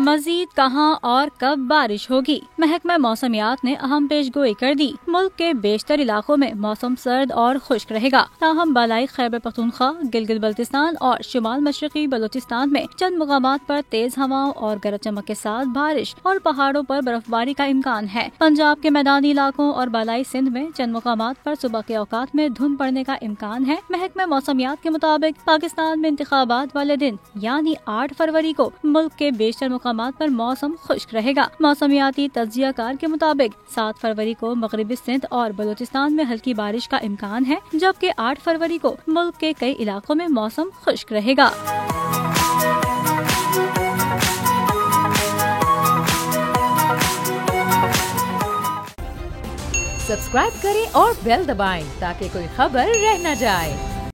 मजीद कहां और कब बारिश होगी? महकमा मौसमियात ने अहम पेशगोई कर दी। मुल्क के बेशतर इलाकों में मौसम सर्द और खुश्क रहेगा। ताहम बलाई खैबर पख्तूनख्वा, गिलगित बल्तिस्तान और शुमाल मशरकी बलोचिस्तान में चंद मुकामात पर तेज हवाओं और गरज चमक के साथ बारिश और पहाड़ों पर बर्फबारी का इम्कान है। पंजाब के मैदानी इलाकों और बलाई सिंध में चंद मुकामात पर सुबह के औकात में धुंध पड़ने का इम्कान है। महकमा मौसमियात के मुताबिक पाकिस्तान में इंतखाबात वाले दिन यानी 8 फरवरी को मुल्क के बेशतर मुकामात पर मौसम खुश्क रहेगा। मौसमियाती तज्जियाकार के मुताबिक 7 फरवरी को मगरिबी सिंध और बलूचिस्तान में हल्की बारिश का इम्कान है, जबकि 8 फरवरी को मुल्क के कई इलाकों में मौसम खुश्क रहेगा। सब्सक्राइब करें और बेल दबाएं ताकि कोई खबर रह न जाए।